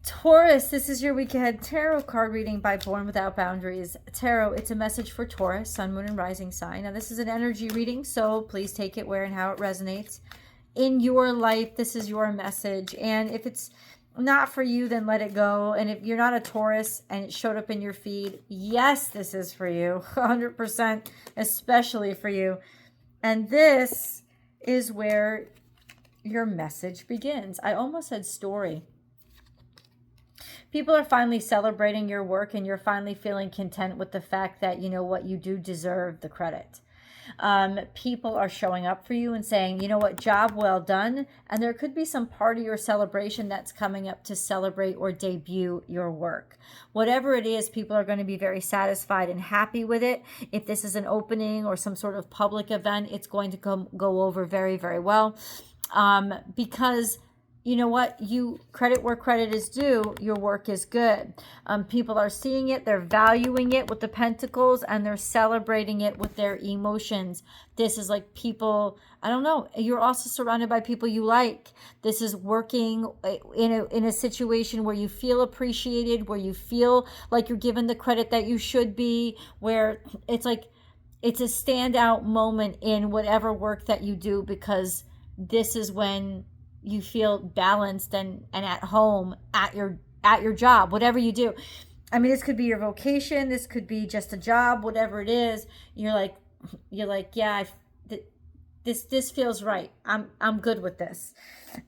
Taurus, this is your week ahead tarot card reading by Born Without Boundaries. Tarot, it's a message for Taurus, sun, moon, and rising sign. Now, this is an energy reading, so please take it where and how it resonates. In your life, this is your message. And if it's not for you, then let it go. And if you're not a Taurus and it showed up in your feed, yes, this is for you. 100%, especially for you. And this is where your message begins. I almost said story. People are finally celebrating your work, and you're finally feeling content with the fact that, you know what, you do deserve the credit. People are showing up for you and saying, you know what, job well done. And there could be some party or celebration that's coming up to celebrate or debut your work. Whatever it is, people are going to be very satisfied and happy with it. If this is an opening or some sort of public event, it's going to go over very, very well. Because you know what? You credit where credit is due. Your work is good. People are seeing it. They're valuing it with the pentacles, and they're celebrating it with their emotions. This is like people, I don't know. You're also surrounded by people you like. This is working in a situation where you feel appreciated, where you feel like you're given the credit that you should be, where it's like, it's a standout moment in whatever work that you do, because this is when you feel balanced and at home at your job, whatever you do. I mean, this could be your vocation. This could be just a job, whatever it is. You're like, yeah, this feels right. I'm good with this.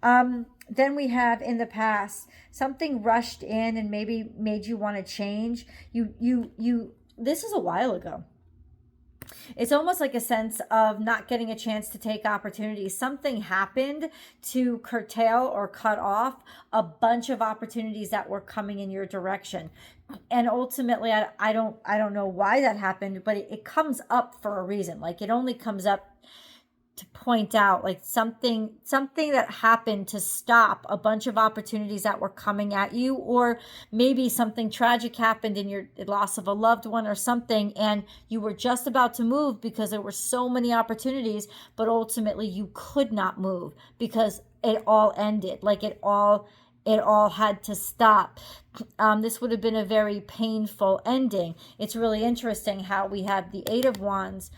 Then we have in the past, something rushed in and maybe made you want to change. This is a while ago. It's almost like a sense of not getting a chance to take opportunities. Something happened to curtail or cut off a bunch of opportunities that were coming in your direction. And ultimately, I don't know why that happened, but it comes up for a reason. Like, it only comes up to point out like something that happened to stop a bunch of opportunities that were coming at you, or maybe something tragic happened in your loss of a loved one or something, and you were just about to move because there were so many opportunities, but ultimately you could not move because it all ended. Like it all had to stop. This would have been a very painful ending. It's really interesting how we have the Eight of Wands,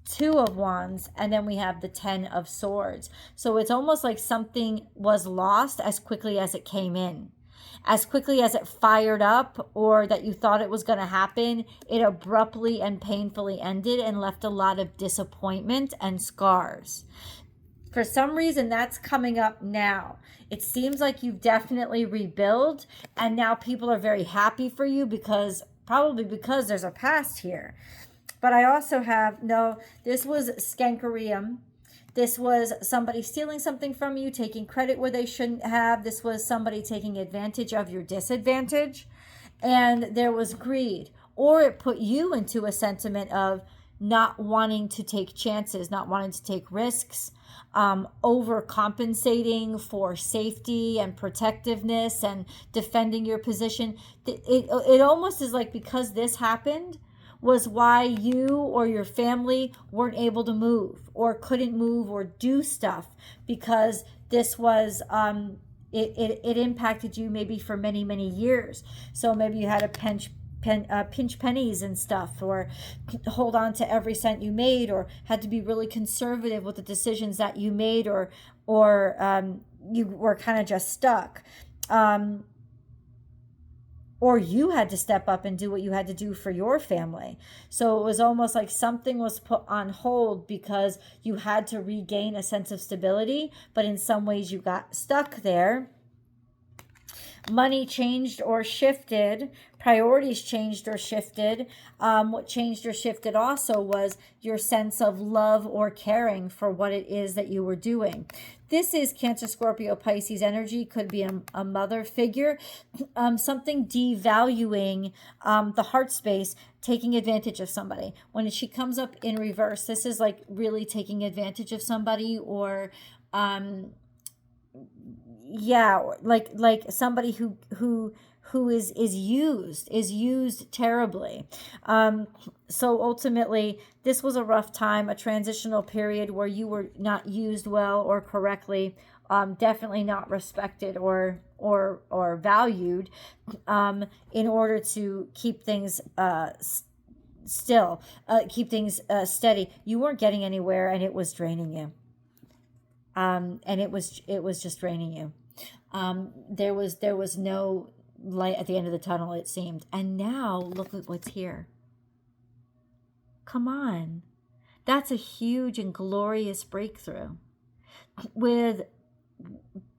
Two of Wands, and then we have the 10 of Swords. So it's almost like something was lost as quickly as it came in. As quickly as it fired up, or that you thought it was going to happen, it abruptly and painfully ended and left a lot of disappointment and scars. For some reason, that's coming up now. It seems like you've definitely rebuilt, and now people are very happy for you probably because there's a past here. But I also have, no, this was skankerium. This was somebody stealing something from you, taking credit where they shouldn't have. This was somebody taking advantage of your disadvantage. And there was greed. Or it put you into a sentiment of not wanting to take chances, not wanting to take risks, overcompensating for safety and protectiveness and defending your position. It almost is like, because this happened, was why you or your family weren't able to move or couldn't move or do stuff, because this was it impacted you maybe for many, many years. So maybe you had to pinch pennies and stuff, or hold on to every cent you made, or had to be really conservative with the decisions that you made, or you were kind of just stuck. Or you had to step up and do what you had to do for your family. So it was almost like something was put on hold because you had to regain a sense of stability, but in some ways you got stuck there. Money changed or shifted. Priorities changed or shifted. What changed or shifted also was your sense of love or caring for what it is that you were doing. This is Cancer, Scorpio, Pisces energy. Could be a mother figure. Something devaluing the heart space, taking advantage of somebody. When she comes up in reverse, this is like really taking advantage of somebody, or like somebody who is used terribly. So ultimately, this was a rough time, a transitional period where you were not used well or correctly, definitely not respected or or valued, in order to keep things keep things steady. You weren't getting anywhere, and it was draining you. And it was just draining you. There was no light at the end of the tunnel, it seemed. And now look at what's here. Come on. That's a huge and glorious breakthrough. With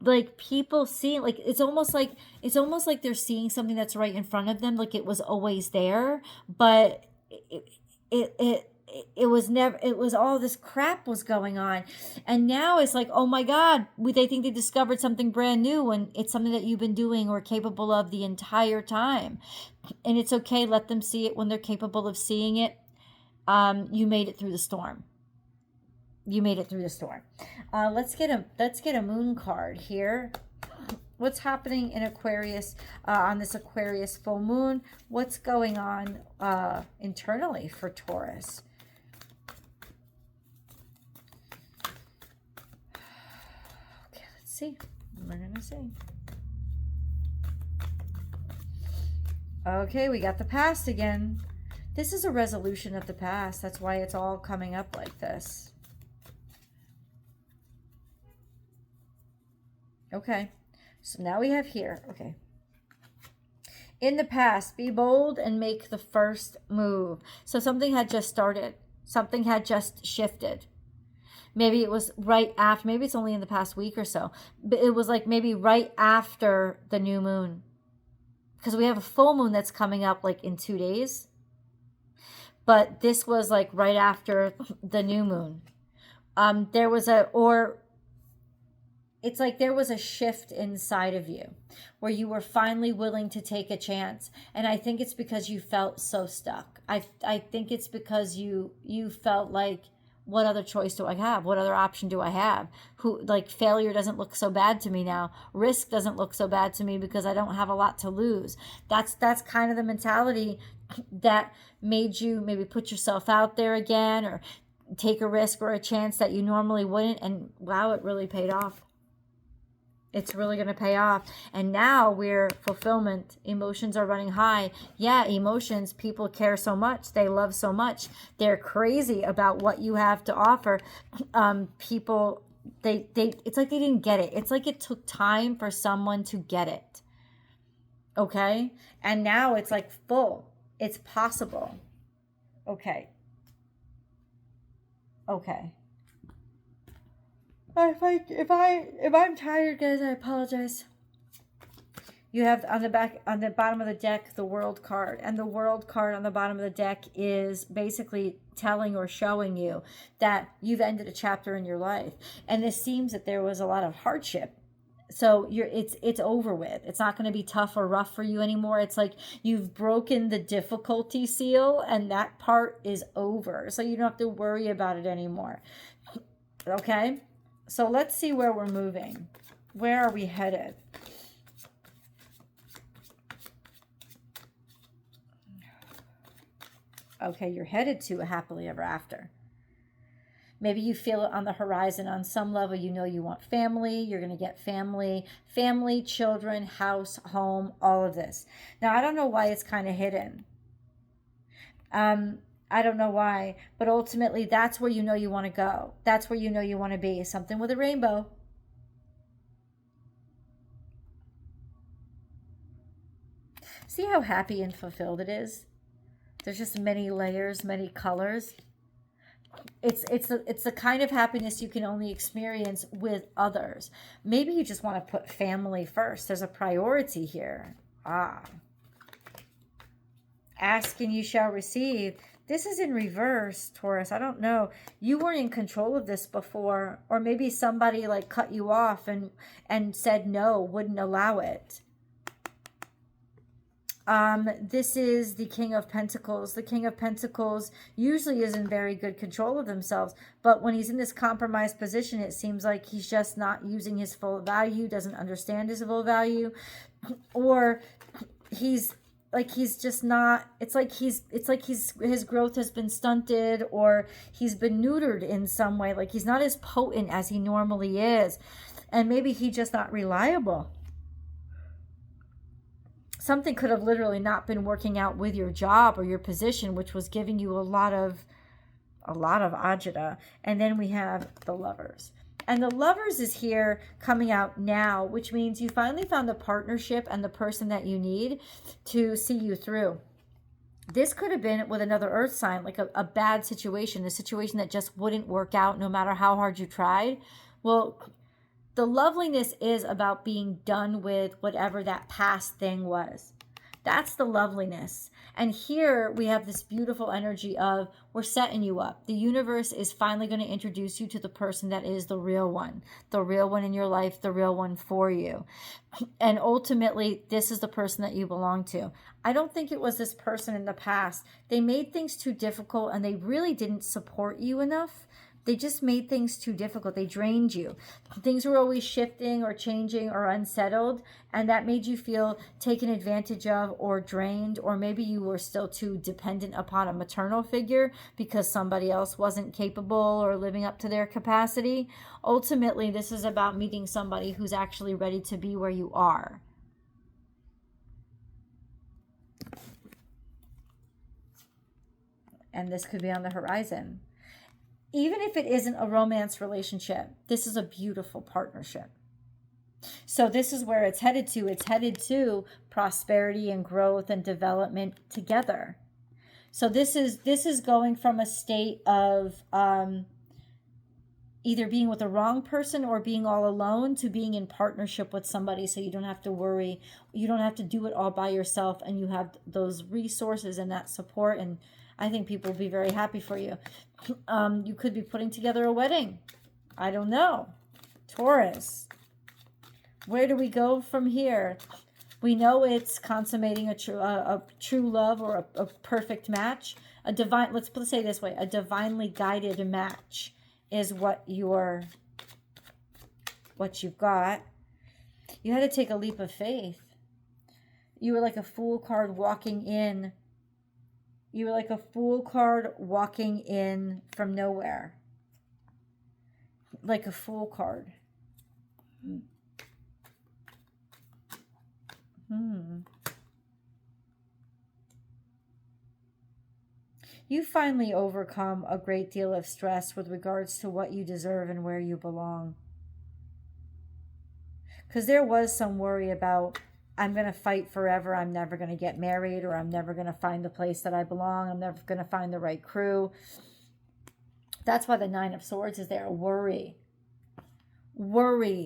like people seeing, like it's almost like they're seeing something that's right in front of them, like it was always there, but it was never, it was all this crap was going on. And now it's like, oh my God, they think they discovered something brand new, and it's something that you've been doing or capable of the entire time. And it's okay, let them see it when they're capable of seeing it. You made it through the storm. You made it through the storm. Let's get a moon card here. What's happening in Aquarius on this Aquarius full moon? What's going on internally for Taurus? Okay, let's see. We're gonna see. Okay, we got the past again. This is a resolution of the past. That's why it's all coming up like this. Okay, so now we have here, okay. In the past, be bold and make the first move. So something had just started. Something had just shifted. Maybe it was right after, maybe it's only in the past week or so, but it was like maybe right after the new moon. Because we have a full moon that's coming up like in 2 days. But this was like right after the new moon. It's like there was a shift inside of you where you were finally willing to take a chance. And I think it's because you felt so stuck. I think it's because you felt like, what other choice do I have? What other option do I have? Failure doesn't look so bad to me now. Risk doesn't look so bad to me because I don't have a lot to lose. That's kind of the mentality that made you maybe put yourself out there again or take a risk or a chance that you normally wouldn't. And wow, it really paid off. It's really going to pay off. And now we're fulfillment. Emotions are running high. Yeah, emotions, people care so much. They love so much. They're crazy about what you have to offer. People, it's like they didn't get it. It's like it took time for someone to get it. Okay? And now it's like full. It's possible. Okay. Okay. If I'm tired, guys, I apologize. You have on the bottom of the deck, the World card, and the World card on the bottom of the deck is basically telling or showing you that you've ended a chapter in your life, and this seems that there was a lot of hardship. So it's over with. It's not going to be tough or rough for you anymore. It's like you've broken the difficulty seal, and that part is over. So you don't have to worry about it anymore. Okay? So let's see where we're moving. Where are we headed? Okay, you're headed to a happily ever after. Maybe you feel it on the horizon. On some level, you know you want family. You're going to get family, children, house, home, all of this. Now, I don't know why it's kind of hidden. I don't know why, but ultimately that's where you know you want to go. That's where you know you want to be. Something with a rainbow. See how happy and fulfilled it is? There's just many layers, many colors. It's the kind of happiness you can only experience with others. Maybe you just want to put family first. There's a priority here. Ask and you shall receive. This is in reverse, Taurus. I don't know. You weren't in control of this before, or maybe somebody like cut you off and said no, wouldn't allow it. This is the King of Pentacles. The King of Pentacles usually is in very good control of themselves, but when he's in this compromised position, it seems like he's just not using his full value, doesn't understand his full value, or he's just not, it's like his growth has been stunted, or he's been neutered in some way. Like he's not as potent as he normally is. And maybe he's just not reliable. something could have literally not been working out with your job or your position, which was giving you a lot of agita. And then we have the Lovers. And the Lovers is here coming out now, which means you finally found the partnership and the person that you need to see you through. This could have been with another earth sign, like a bad situation, a situation that just wouldn't work out no matter how hard you tried. Well, the loveliness is about being done with whatever that past thing was. That's the loveliness. And here we have this beautiful energy of, we're setting you up. The universe is finally going to introduce you to the person that is the real one in your life, the real one for you. And ultimately, this is the person that you belong to. I don't think it was this person in the past. They made things too difficult and they really didn't support you enough. They just made things too difficult. They drained you. Things were always shifting or changing or unsettled, and that made you feel taken advantage of or drained, or maybe you were still too dependent upon a maternal figure because somebody else wasn't capable or living up to their capacity. Ultimately, this is about meeting somebody who's actually ready to be where you are. And this could be on the horizon. Even if it isn't a romance relationship, this is a beautiful partnership. So this is where it's headed to. It's headed to prosperity and growth and development together. So this is going from a state of either being with the wrong person or being all alone to being in partnership with somebody, so you don't have to worry. You don't have to do it all by yourself, and you have those resources and that support. And I think people will be very happy for you. You could be putting together a wedding. I don't know. Taurus. Where do we go from here? We know it's consummating a true love or a perfect match. A divine, let's say it this way, a divinely guided match is what you've got. You had to take a leap of faith. You were like a Fool card walking in. You were like a Fool card walking in from nowhere. Like a Fool card. You finally overcome a great deal of stress with regards to what you deserve and where you belong. Because there was some worry about, I'm going to fight forever, I'm never going to get married, or I'm never going to find the place that I belong, I'm never going to find the right crew. That's why the Nine of Swords is there. Worry,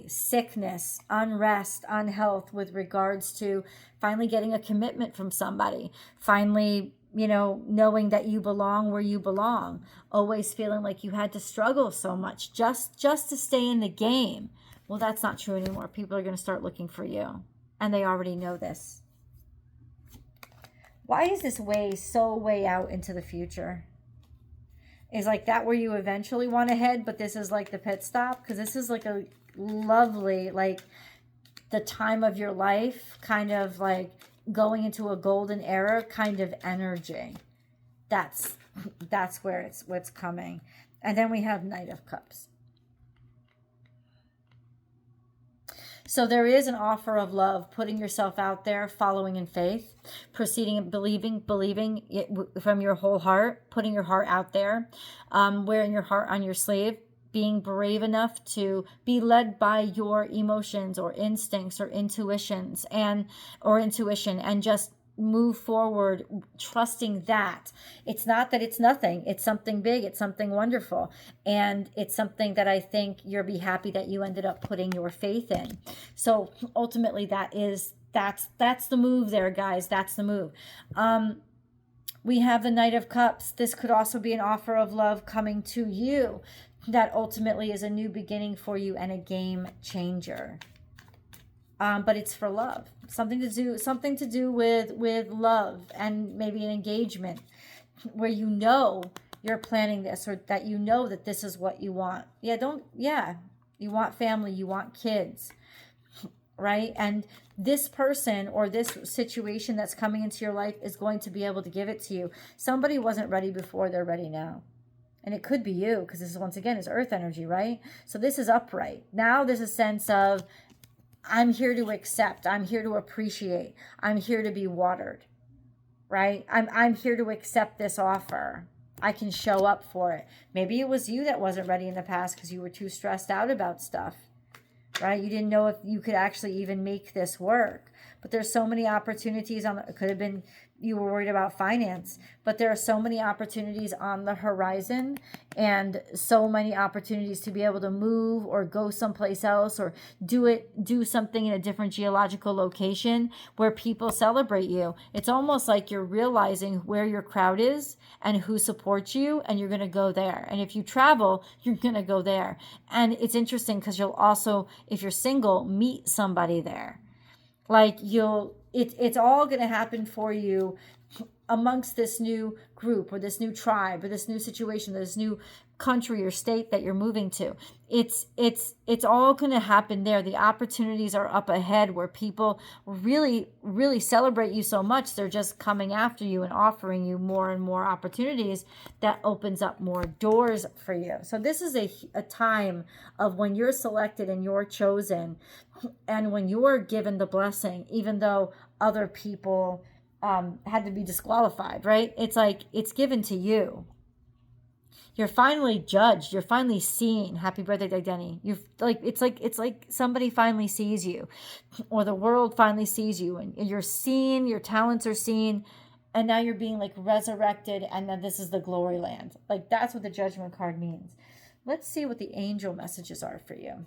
sickness, unrest, unhealth with regards to finally getting a commitment from somebody. Finally, knowing that you belong where you belong. Always feeling like you had to struggle so much just to stay in the game. Well, that's not true anymore. People are going to start looking for you. And they already know this. Why is this way out into the future? Is like that where you eventually want to head, but this is like the pit stop? Because this is like a lovely, like the time of your life, kind of like going into a golden era kind of energy. That's where it's coming. And then we have Knight of Cups. So there is an offer of love, putting yourself out there, following in faith, proceeding, believing it from your whole heart, putting your heart out there, wearing your heart on your sleeve, being brave enough to be led by your emotions or instincts or intuition, and just move forward, trusting that it's not that it's nothing, it's something big, it's something wonderful, and it's something that I think you'll be happy that you ended up putting your faith in. So ultimately that's the move there, guys. That's the move. We have the Knight of Cups. This could also be an offer of love coming to you that ultimately is a new beginning for you and a game changer. But it's for love, something to do with love, and maybe an engagement where you're planning this, or that that this is what you want. You want family, you want kids, right? And this person or this situation that's coming into your life is going to be able to give it to you. Somebody wasn't ready before, they're ready now. And it could be you, because this is, once again, is earth energy, right? So this is upright. Now there's a sense of, I'm here to accept. I'm here to appreciate. I'm here to be watered, right? I'm here to accept this offer. I can show up for it. Maybe it was you that wasn't ready in the past because you were too stressed out about stuff, right? You didn't know if you could actually even make this work. But there's so many opportunities it could have been you were worried about finance, but there are so many opportunities on the horizon, and so many opportunities to be able to move or go someplace else, or do something in a different geological location where people celebrate you. It's almost like you're realizing where your crowd is and who supports you, and you're going to go there. And if you travel, you're going to go there. And it's interesting because you'll also, if you're single, meet somebody there. Like it's all going to happen for you amongst this new group or this new tribe or this new situation, this new country or state that you're moving to. It's all going to happen there. The opportunities are up ahead where people really, really celebrate you so much. They're just coming after you and offering you more and more opportunities that opens up more doors for you. So this is a time of when you're selected and you're chosen, and when you're given the blessing, even though other people had to be disqualified, right? It's like it's given to you. You're finally judged. You're finally seen. Happy birthday, Denny. It's like somebody finally sees you, or the world finally sees you, and you're seen. Your talents are seen, and now you're being like resurrected, and then this is the glory land. Like that's what the Judgment card means. Let's see what the angel messages are for you.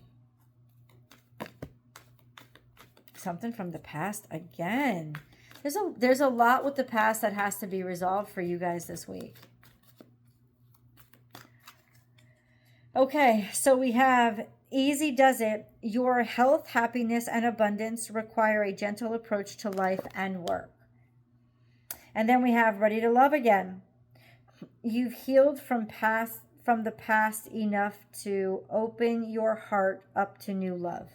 Something from the past again. There's a lot with the past that has to be resolved for you guys this week. Okay, so we have easy does it. Your health, happiness, and abundance require a gentle approach to life and work. And then we have ready to love again. You've healed from the past enough to open your heart up to new love.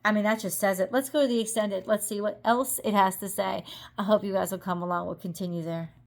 I mean, that just says it. Let's go to the extended. Let's see what else it has to say. I hope you guys will come along. We'll continue there.